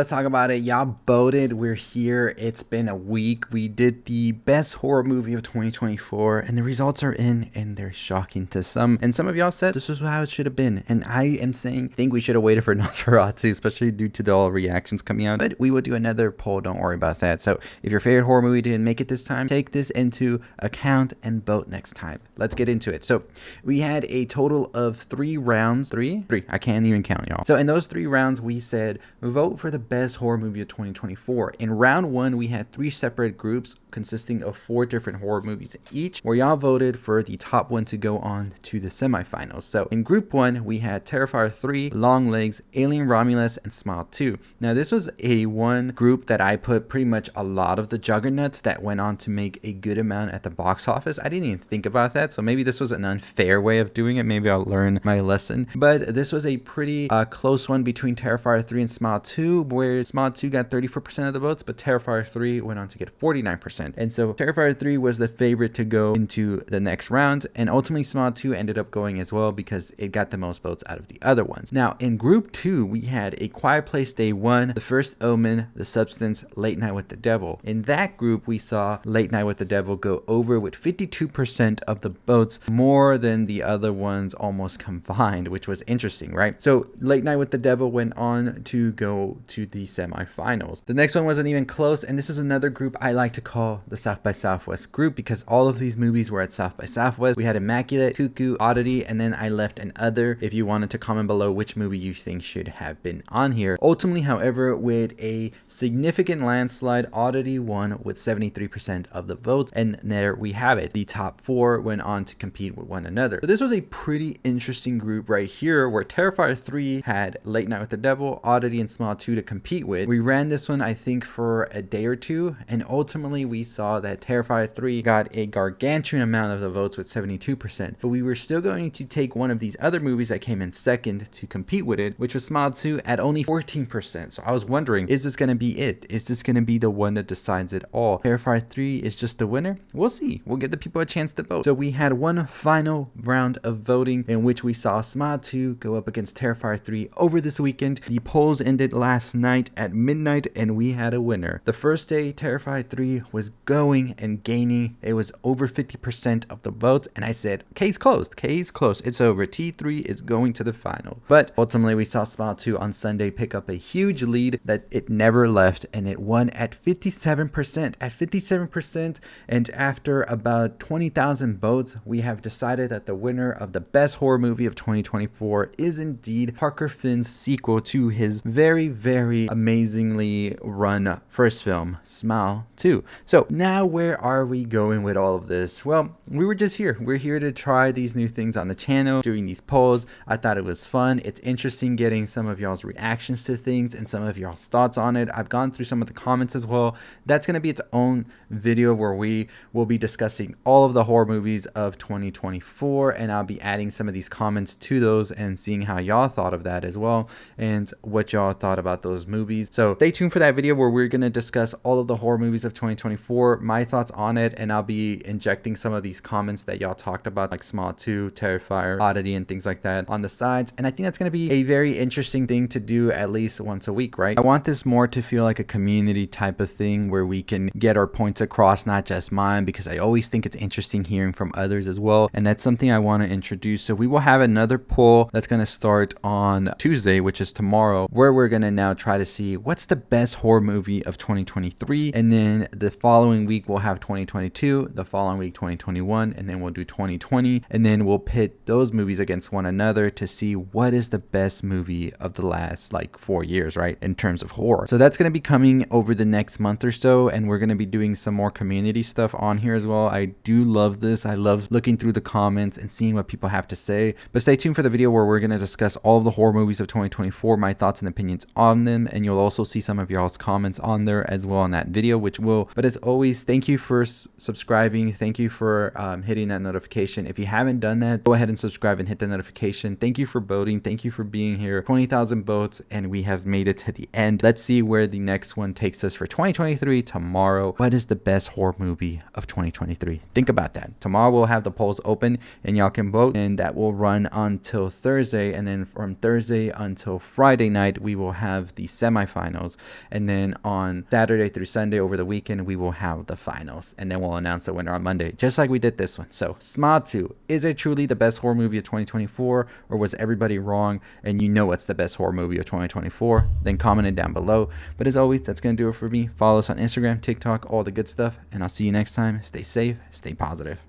let's talk about it. Y'all voted. We're here. It's been a week. We did the best horror movie of 2024, and the results are in, and they're shocking to some. And some of y'all said this is how it should have been. And I am saying, I think we should have waited for Nosferatu, especially due to the all reactions coming out. But we will do another poll. Don't worry about that. So if your favorite horror movie didn't make it this time, take this into account and vote next time. Let's get into it. So we had a total of 3 rounds. Three? I can't even count, y'all. So in those 3 rounds, we said vote for the best horror movie of 2024. In round 1, we had 3 separate groups consisting of 4 different horror movies each, where y'all voted for the top one to go on to the semifinals. So in group 1, we had Terrifier 3, Longlegs, Alien Romulus, and Smile 2. Now this was a one group that I put pretty much a lot of the juggernauts that went on to make a good amount at the box office. I didn't even think about that, so maybe this was an unfair way of doing it. Maybe I'll learn my lesson. But this was a pretty close one between Terrifier 3 and Smile 2, where Smile 2 got 34% of the votes, but Terrifier 3 went on to get 49%. And so Terrifier 3 was the favorite to go into the next round, and ultimately Smile 2 ended up going as well because it got the most votes out of the other ones. Now in group 2, we had A Quiet Place Day 1, The First Omen, The Substance, Late Night with the Devil. In that group, we saw Late Night with the Devil go over with 52% of the votes, more than the other ones almost combined, which was interesting, right? So Late Night with the Devil went on to go to the semifinals. The next one wasn't even close, and this is another group I like to call the South by Southwest group because all of these movies were at South by Southwest. We had Immaculate, Cuckoo, Oddity, and then I left an other. If you wanted to comment below which movie you think should have been on here. Ultimately, however, with a significant landslide, Oddity won with 73% of the votes, and there we have it. The top 4 went on to compete with one another. But this was a pretty interesting group right here, where Terrifier 3 had Late Night with the Devil, Oddity, and Smile 2 to compete with. We ran this one, I think, for a day or two, and ultimately we saw that Terrifier 3 got a gargantuan amount of the votes with 72%. But we were still going to take one of these other movies that came in second to compete with it, which was Smile 2 at only 14%. So I was wondering, is this going to be it? Is this going to be the one that decides it all? Terrifier 3 is just the winner? We'll see. We'll give the people a chance to vote. So we had one final round of voting in which we saw Smile 2 go up against Terrifier 3 over this weekend. The polls ended last night at midnight, and we had a winner. The first day, Terrifier 3 was going and gaining. It was over 50% of the votes, and I said, case closed. Case closed. It's over. T3 is going to the final. But ultimately, we saw Smile 2 on Sunday pick up a huge lead that it never left, and it won at 57%. At 57%, and after about 20,000 votes, we have decided that the winner of the best horror movie of 2024 is indeed Parker Finn's sequel to his very, very amazingly run first film, Smile 2. So now where are we going with all of this? Well, we were just here. We're here to try these new things on the channel, doing these polls. I thought it was fun. It's interesting getting some of y'all's reactions to things and some of y'all's thoughts on it. I've gone through some of the comments as well. That's going to be its own video where we will be discussing all of the horror movies of 2024, and I'll be adding some of these comments to those and seeing how y'all thought of that as well and what y'all thought about those movies. So stay tuned for that video where we're going to discuss all of the horror movies of 2024, my thoughts on it, and I'll be injecting some of these comments that y'all talked about, like Smile 2, Terrifier, Oddity, and things like that on the sides. And I think that's going to be a very interesting thing to do at least once a week, right? I want this more to feel like a community type of thing where we can get our points across, not just mine, because I always think it's interesting hearing from others as well, and that's something I want to introduce. So we will have another poll that's going to start on Tuesday, which is tomorrow, where we're going to now try to see what's the best horror movie of 2023, and then the following week we'll have 2022, the following week 2021, and then we'll do 2020, and then we'll pit those movies against one another to see what is the best movie of the last like 4 years, right, in terms of horror. So that's going to be coming over the next month or so, and we're going to be doing some more community stuff on here as well. I do love this. I love looking through the comments and seeing what people have to say. But stay tuned for the video where we're going to discuss all of the horror movies of 2024, my thoughts and opinions on them, and you'll also see some of y'all's comments on there as well in that video, which will. But as always, thank you for subscribing. Thank you for hitting that notification. If you haven't done that, go ahead and subscribe and hit the notification. Thank you for voting. Thank you for being here. 20,000 votes, and we have made it to the end. Let's see where the next one takes us for 2023 tomorrow. What is the best horror movie of 2023? Think about that. Tomorrow we'll have the polls open and y'all can vote, and that will run until Thursday, and then from Thursday until Friday night we will have the semifinals. And then on Saturday through Sunday over the weekend, we will have the finals. And then we'll announce the winner on Monday, just like we did this one. So Smatu, is it truly the best horror movie of 2024, or was everybody wrong? And you know what's the best horror movie of 2024? Then comment it down below. But as always, that's going to do it for me. Follow us on Instagram, TikTok, all the good stuff. And I'll see you next time. Stay safe, stay positive.